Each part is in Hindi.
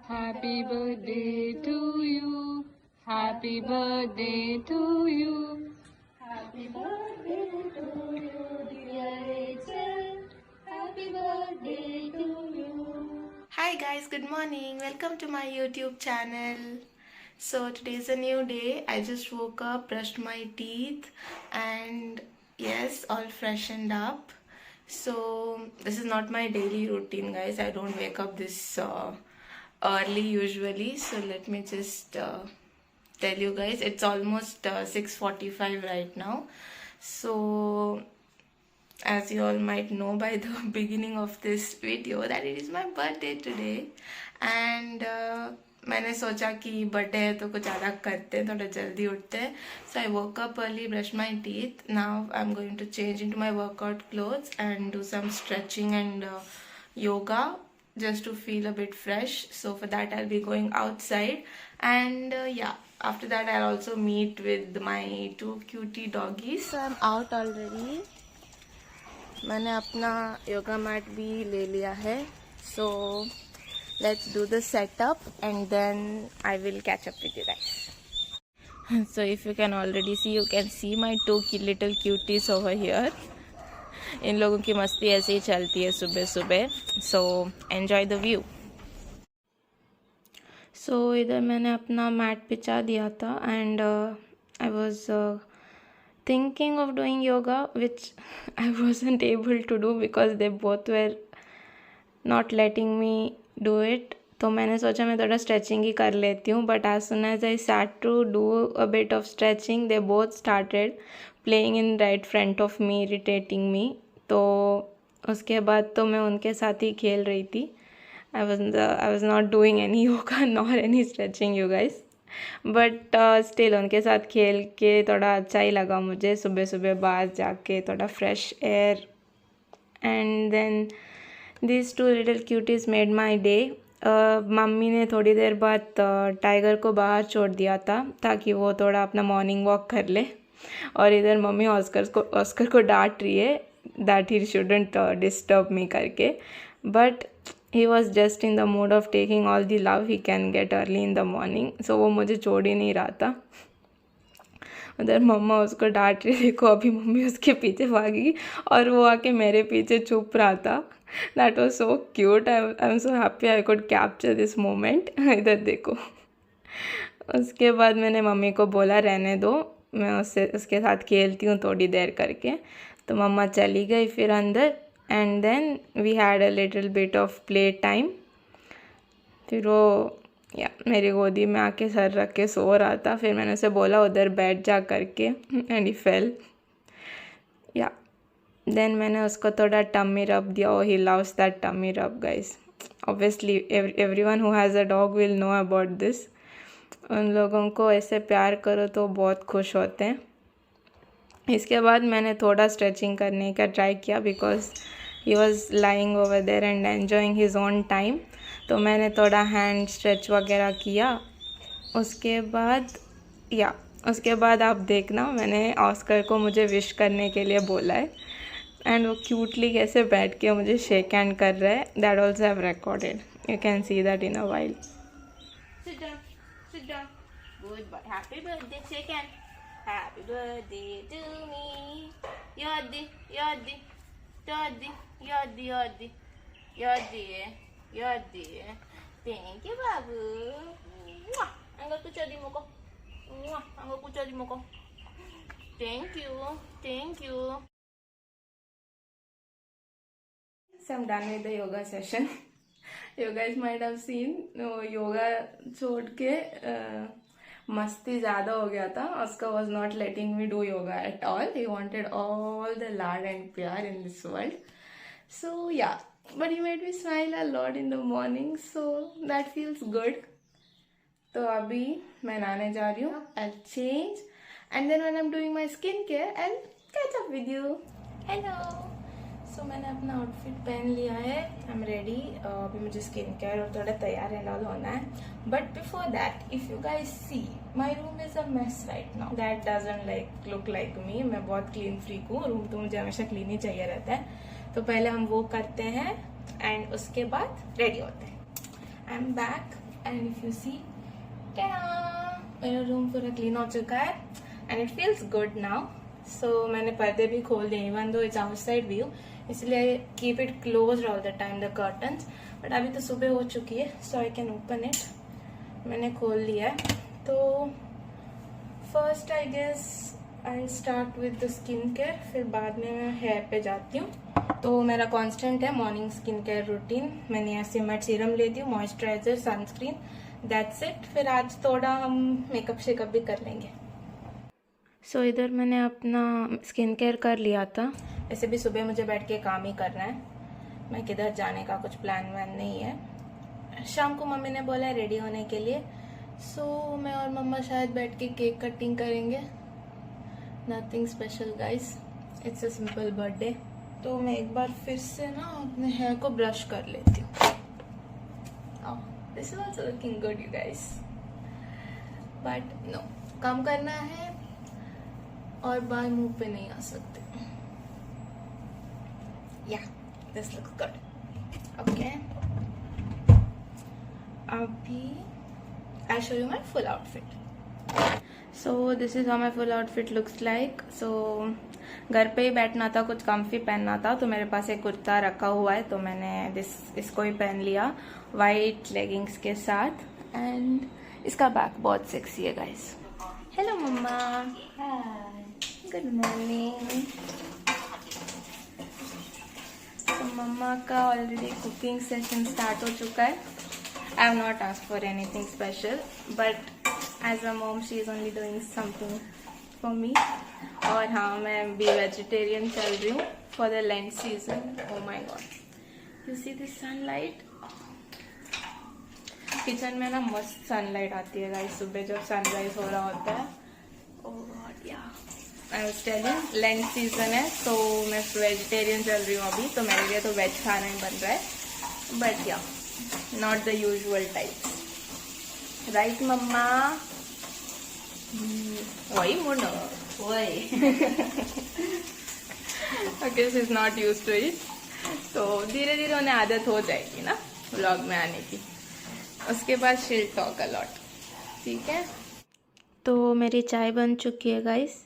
Happy birthday to you. Happy birthday to you. Happy birthday to you, dear Rachel. Happy birthday to you. Hi guys, good morning. Welcome to my YouTube channel. So today is a new day. I just woke up, brushed my teeth, and yes, all freshened up. So this is not my daily routine, guys. I don't wake up this early usually. So let me just tell you guys, it's almost 6:45 right now. So as you all might know by the beginning of this video that it is my birthday today, and मैंने सोचा कि बर्थडे है तो कुछ अलग करते हैं, थोड़ा जल्दी उठते हैं. So I woke up early, brushed my teeth. Now I'm going to change into my workout clothes and do some stretching and yoga just to feel a bit fresh. So for that I'll be going outside, and yeah, after that I'll also meet with my two cutie doggies. So I'm out already. मैंने अपना योगा मैट भी ले लिया है. So let's do the setup and then I will catch up with you guys. So if you can already see, you can see my two little cuties over here. इन लोगों की मस्ती ऐसे ही चलती है सुबह सुबह. So enjoy the view. So इधर मैंने अपना मैट बिछा दिया था and I was thinking of doing yoga, which I wasn't able to do because they both were not letting me do it. तो मैंने सोचा मैं थोड़ा स्ट्रेचिंग ही कर लेती हूँ. But as soon as I sat to do a bit of stretching, they both started playing in right front of me, irritating me. तो उसके बाद तो मैं उनके साथ ही खेल रही थी. I was not doing any yoga nor any stretching, you guys. But still उनके साथ खेल के थोड़ा अच्छा ही लगा मुझे. सुबह सुबह बाहर जाके थोड़ा fresh air. And then this two little cuties made my day. Mummy ने थोड़ी देर बाद टाइगर को बाहर छोड़ दिया था ताकि वो थोड़ा अपना मॉर्निंग वॉक कर ले. और इधर मम्मी ऑस्कर को डांट रही है that he shouldn't disturb me करके. But he was just in the mood of taking all the love he can get early in the morning. So वो मुझे छोड़ ही नहीं रहा था. उधर मम्मा उसको डांट रही. देखो अभी मम्मी उसके पीछे भागी और वो आके मेरे पीछे छुप रहा था. That was so cute. I'm so happy I could capture this moment. इधर देखो. उसके बाद मैंने मम्मी को बोला रहने दो, मैं उसके साथ खेलती हूँ थोड़ी देर करके. तो मम्मा चली गई फिर अंदर. And then we had a little bit of play time. फिर वो मेरी गोदी में आके सर रख के सो रहा था. फिर मैंने उसे बोला उधर बैठ जा करके. And he fail. देन मैंने उसको थोड़ा टमी रब दिया. ही लव्स दैट टमी रब guys. Obviously everyone who has a dog will know about this. उन लोगों को ऐसे प्यार करो तो बहुत खुश होते हैं. इसके बाद मैंने थोड़ा स्ट्रेचिंग करने का ट्राई किया because he was lying over there and enjoying his own time. तो मैंने थोड़ा हैंड स्ट्रेच वगैरह किया. उसके बाद आप देखना, मैंने ऑस्कर को मुझे विश करने के लिए बोला है. एंड वो क्यूटली कैसे बैठ के मुझे शेक हैंड कर रहा है. That also have recorded. You can see that in a while. Sit down. Good boy. Happy birthday, shake hand. Happy birthday to me. Yoddi. Thank you, babu. Angga kucur di muka. Thank you. So I'm done with the yoga session. You guys might have seen yoga छोड़ के मस्ती ज़्यादा हो गया था. Oscar was not letting me do yoga at all. He wanted all the lad and pyar in this world. So yeah, but he made me smile a lot in the morning, so that feels good. तो अभी मैं नहाने जा रही हूँ. I'll change and then when I'm doing my skincare, I'll catch up with you. Hello. So मैंने अपना आउटफिट पहन लिया है. I am ready. अभी मुझे स्किन केयर और थोड़ा तैयार एंड ऑल होना है. But before that, if you guys see, my room is a mess right now. That doesn't look like me. मैं बहुत क्लीन फ्रीक हूँ. रूम तो मुझे हमेशा क्लीन ही चाहिए रहता है. तो पहले हम वो करते हैं एंड उसके बाद रेडी होते हैं. I am back. And if you see, मेरा रूम पूरा क्लीन हो चुका है and it feels good now. So मैंने पर्दे भी खोल दिए, even though it's outside view, इसलिए keep it close all the time the curtains. But अभी तो सुबह हो चुकी है, so I can open it. मैंने खोल लिया है. तो first I guess I start with the skin care, फिर बाद में मैं हेयर पे जाती हूँ. तो मेरा कांस्टेंट है मॉर्निंग स्किन केयर रूटीन. मैंने नियासिनामाइड सीरम लेती हूँ, मॉइस्चराइजर, सनस्क्रीन, दैट्स इट. फिर आज थोड़ा हम मेकअप शेकअप भी कर लेंगे. सो इधर मैंने अपना स्किन केयर कर लिया था. ऐसे भी सुबह मुझे बैठ के काम ही करना है, मैं किधर जाने का कुछ प्लान वैन नहीं है. शाम को मम्मी ने बोला है रेडी होने के लिए, सो मैं और मम्मा शायद बैठ के केक कटिंग करेंगे. Nothing special guys, it's a simple birthday. तो मैं एक बार फिर से ना अपने हेयर को ब्रश कर लेती हूँ. This is also looking good you guys, but no, काम करना है और बाल मुंह पे नहीं आ सकते. या दिस लुक्स गुड. ओके, अभी I show you my full outfit. So this is how my full outfit looks like. So घर पे ही बैठना था, कुछ कम्फी पहनना था, तो मेरे पास एक कुर्ता रखा हुआ है, तो मैंने इसको ही पहन लिया वाइट लेगिंग्स के साथ. एंड इसका बैक बहुत सेक्सी है गाइस. हेलो मम्मा. हाय, गुड मॉर्निंग. तो मम्मा का ऑलरेडी कुकिंग सेशन स्टार्ट हो चुका है. I have not asked for anything special, but as a mom she is only doing something for me. और हाँ, मैं भी वेजिटेरियन चल रही हूँ for the Lent season. Oh my god, you see this sunlight. Kitchen में ना मस्त सनलाइट आती है गाइस सुबह जब सनराइज हो रहा होता है. ओ गॉड, या I was telling lent season है, तो मैं वेजिटेरियन चल रही हूँ अभी, तो मेरे लिए तो वेज खाना ही बन रहा है. But yeah not the usual type, right mama? वही मुंड वही. Okay, she is not used to it, तो धीरे धीरे उन्हें आदत हो जाएगी ना व्लॉग में आने की. उसके बाद she will talk a lot. ठीक है. तो मेरी चाय बन चुकी है गाइस.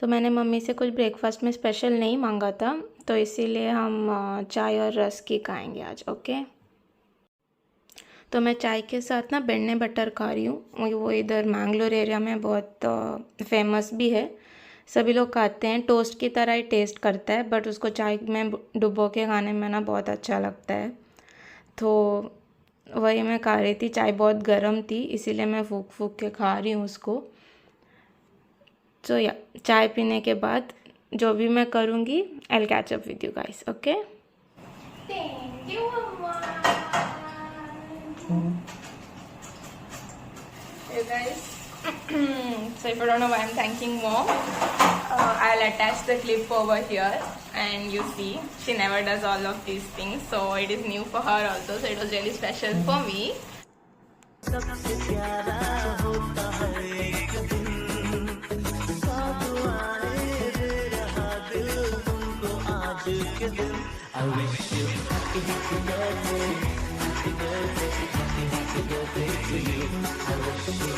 तो मैंने मम्मी से कुछ ब्रेकफास्ट में स्पेशल नहीं मांगा था, तो इसीलिए हम चाय और रस्क ही खाएंगे आज. ओके. तो मैं चाय के साथ ना बेन्ने बटर खा रही हूँ. वो इधर मैंगलोर एरिया में बहुत फेमस भी है, सभी लोग खाते हैं. टोस्ट की तरह ही टेस्ट करता है, बट उसको चाय में डुबो के खाने में ना बहुत अच्छा लगता है. तो वही मैं खा रही थी. चाय बहुत गर्म थी, इसीलिए मैं फूक फूक के खा रही हूँ उसको. तो या चाय पीने के बाद जो भी मैं करूँगी I will catch up with you guys. Okay. Thank you mama. Hey guys, so if you don't know why I'm thanking mom, I'll attach the clip over here, and you see she never does all of these things, so it is new for her also, so it was really special for me. सबसे प्यारा होता है एक दिन, साथ आए दे रहा दिल तुमको आज के दिन. I wish you happy birthday, happy birthday, happy birthday to you. I wish you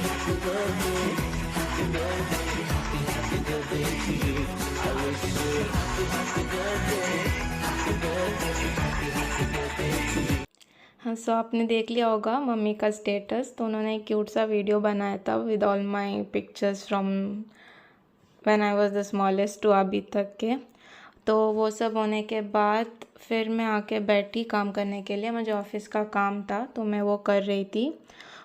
happy birthday, happy birthday, happy birthday to you. I wish you happy birthday, happy birthday, happy birthday to you. हाँ, सो आपने देख लिया होगा मम्मी का स्टेटस. तो उन्होंने एक क्यूट सा वीडियो बनाया था with all my pictures from when I was the smallest to अभी तक के. तो वो सब होने के बाद फिर मैं आके बैठी काम करने के लिए. मुझे ऑफिस का काम था, तो मैं वो कर रही थी.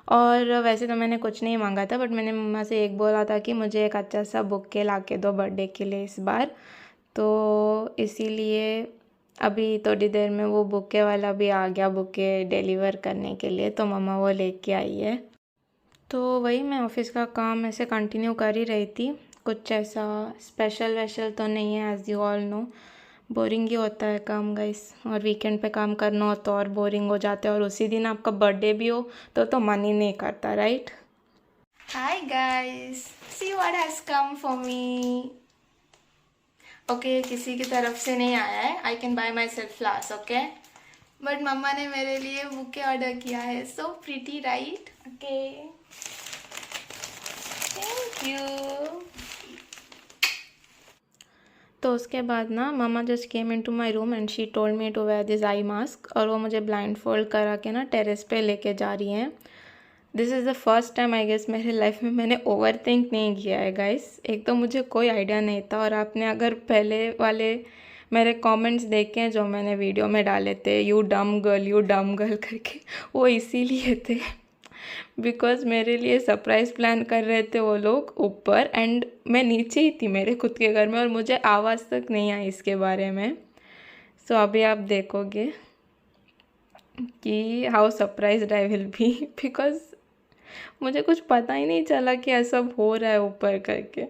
और वैसे तो मैंने कुछ नहीं मांगा था, बट मैंने मम्मा से एक बोला था कि मुझे एक अच्छा सा बुके ला के दो बर्थडे के लिए इस बार. तो इसीलिए अभी थोड़ी देर में वो बुके वाला भी आ गया बुके डिलीवर करने के लिए, तो मम्मा वो लेके आई है. तो वही मैं ऑफिस का काम ऐसे कंटिन्यू कर ही रही थी. कुछ ऐसा स्पेशल वैशल तो नहीं है, as you all know. Boring ही होता है काम गाइस, और वीकेंड पे काम करना हो तो और बोरिंग हो जाता है, और उसी दिन आपका बर्थडे भी हो तो मन ही नहीं करता, right? Hi guys, see what has come for me. Okay, किसी की तरफ से नहीं आया है. I can buy myself flowers. Okay, but mama ने मेरे लिए बुके ऑर्डर किया है. So pretty right. Okay, thank you. तो उसके बाद ना mama just came in to my room and she told me to wear this eye mask, और वो मुझे ब्लाइंड फोल्ड करा के ना टेरेस पे लेके जा रही हैं. This is the first time I guess मेरे लाइफ में मैंने ओवर थिंक नहीं किया है गाइस. एक तो मुझे कोई आइडिया नहीं था, और आपने अगर पहले वाले मेरे कमेंट्स देखे हैं जो मैंने वीडियो में डाले थे, यू डम गर्ल करके, वो इसीलिए थे बिकॉज मेरे लिए सरप्राइज़ प्लान कर रहे थे वो लोग ऊपर, एंड मैं नीचे ही थी मेरे खुद के घर में, और मुझे आवाज़ तक नहीं आई इसके बारे में. सो अभी आप देखोगे कि how surprised I will be because मुझे कुछ पता ही नहीं चला कि ऐसा हो रहा है ऊपर करके.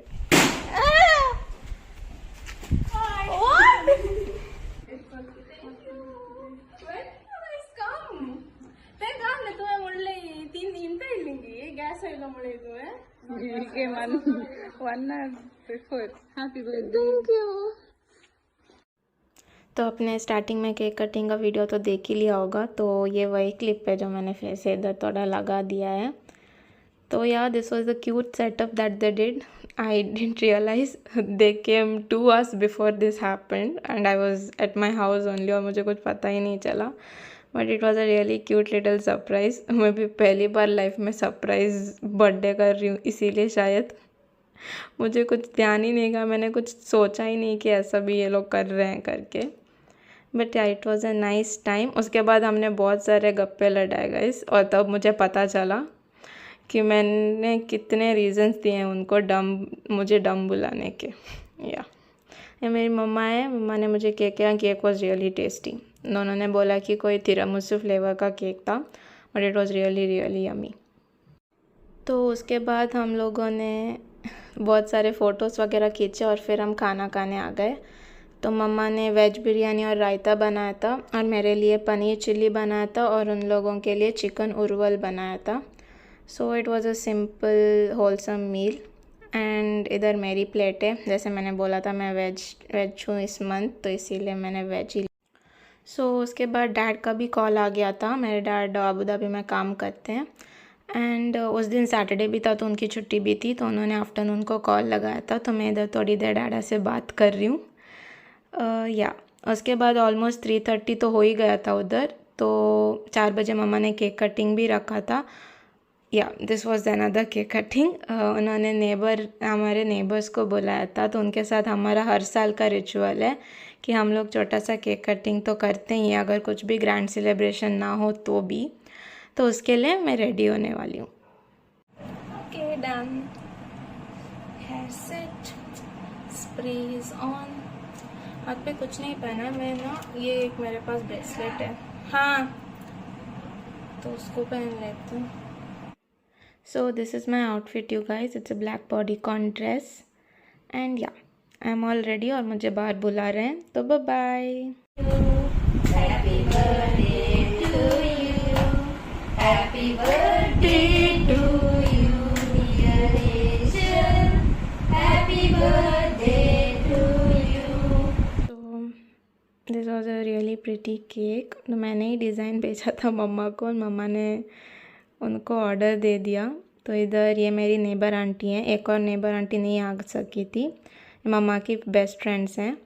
तो अपने स्टार्टिंग में केक कटिंग का वीडियो तो देख ही लिया होगा, तो ये वही क्लिप है जो मैंने फेस से इधर थोड़ा लगा दिया है. तो यार this was the cute setup that they did. I didn't realise they came 2 hours before this happened and I was at my house only, और मुझे कुछ पता ही नहीं चला. But it was a really cute little surprise. मैं भी पहली बार लाइफ में सरप्राइज़ बर्थडे कर रही हूँ, इसीलिए शायद मुझे कुछ ध्यान ही नहीं, मैंने कुछ सोचा ही नहीं कि ऐसा भी ये लोग कर रहे हैं करके. बट या it was a nice time. उसके बाद हमने बहुत सारे गप्पे लड़ाए गाइस, और तब मुझे पता चला कि मैंने कितने रीजंस दिए हैं उनको मुझे डम बुलाने के. या ये मेरी मम्मा है. मम्मा ने मुझे केक किया. Cake was really tasty. उन्होंने बोला कि कोई तिरामिसू फ्लेवर का केक था, but it was really yummy. तो उसके बाद हम लोगों ने बहुत सारे फ़ोटोज़ वगैरह खींचे, और फिर हम खाना खाने आ गए. तो मम्मा ने वेज बिरयानी और रायता बनाया था, और मेरे लिए पनीर चिल्ली बनाया था, और उन लोगों के लिए चिकन उर्वल बनाया था. So it was a simple wholesome meal. And इधर मेरी प्लेट है. जैसे मैंने बोला था मैं वेज हूँ इस मंथ, तो इसीलिए मैंने वेज ही. सो उसके बाद डैड का भी कॉल आ गया था. मेरे डैड अबू धाबी में काम करते हैं, एंड उस दिन सैटरडे भी था तो उनकी छुट्टी भी थी, तो उन्होंने आफ्टरनून को कॉल लगाया था. तो मैं इधर थोड़ी देर डैडा से बात कर रही हूँ. या उसके बाद ऑलमोस्ट 3:30 तो हो ही गया था उधर. तो 4 बजे मम्मा ने केक कटिंग भी रखा था. या this was another cake cutting. उन्होंने हमारे नेबर्स को बुलाया था, तो उनके साथ हमारा हर साल का रिचुअल है कि हम लोग छोटा सा केक कटिंग तो करते ही, अगर कुछ भी ग्रैंड सेलिब्रेशन ना हो तो भी. तो उसके लिए मैं रेडी होने वाली हूँ. Okay done. Hair set, sprays on. हाथ पे कुछ नहीं पहना मैं ना, ये एक मेरे पास ब्रेसलेट है, हाँ, तो उसको पहन लेती हूँ. So this is my outfit you guys. It's a black bodycon dress, and या आई एम ऑल रेडी, और मुझे बाहर बुला रहे हैं, तो bye bye. Happy birthday to you, happy birthday to you, dear angel, happy birthday to you. तो this was a really pretty cake. तो मैंने ही डिज़ाइन भेजा था मम्मा को, और मम्मा ने उनको ऑर्डर दे दिया. तो इधर ये मेरी नेबर आंटी हैं. एक और नेबर आंटी नहीं आ सकी थी, मम्मा की बेस्ट फ्रेंड्स हैं,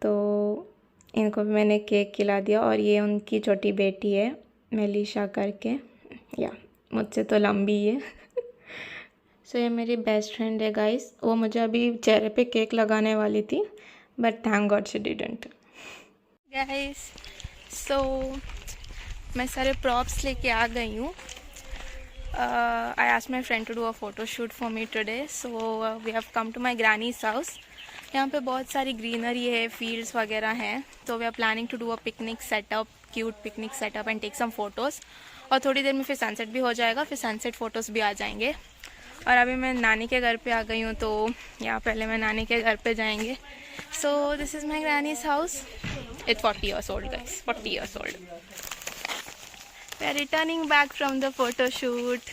तो इनको भी मैंने केक खिला दिया. और ये उनकी छोटी बेटी है मेलिशा करके, या मुझसे तो लंबी है. सो ये मेरी बेस्ट फ्रेंड है गाइस. वो मुझे अभी चेहरे पे केक लगाने वाली थी, but thank god she didn't. Guys so मैं सारे प्रॉप्स लेके आ गई हूँ. I asked my friend to do a photo shoot for me today. So we have come to my granny's house. यहाँ पे बहुत सारी ग्रीनरी है, फील्ड्स वगैरह हैं. तो we are planning to do a picnic setup, cute picnic setup, and take some photos. और थोड़ी देर में फिर सनसेट भी हो जाएगा, फिर सनसेट फ़ोटोज़ भी आ जाएंगे. और अभी मैं नानी के घर पे आ गई हूँ, तो यहाँ पहले मैं नानी के घर पे जाएंगे. So this is my granny's house. It's 40 years old guys, 40 years old. We are returning back from the photo shoot.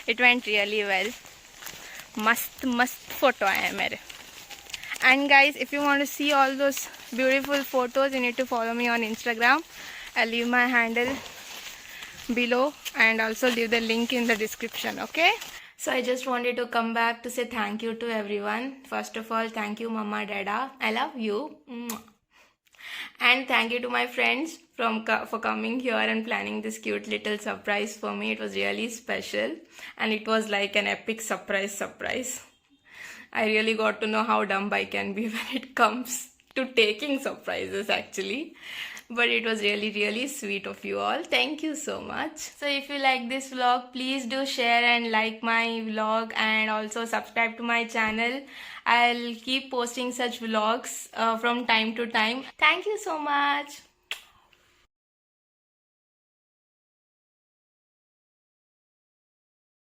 It went really well. मस्त फोटो आए हैं मेरे. And guys, if you want to see all those beautiful photos, you need to follow me on Instagram. I'll leave my handle below and also leave the link in the description. Okay, so I just wanted to come back to say thank you to everyone. First of all, thank you Mama Dada, I love you. Mwah. And thank you to my friends for coming here and planning this cute little surprise for me. It was really special and it was like an epic surprise. I really got to know how dumb I can be when it comes to taking surprises actually. But it was really sweet of you all. Thank you so much. So if you like this vlog, please do share and like my vlog and also subscribe to my channel. I'll keep posting such vlogs from time to time. Thank you so much.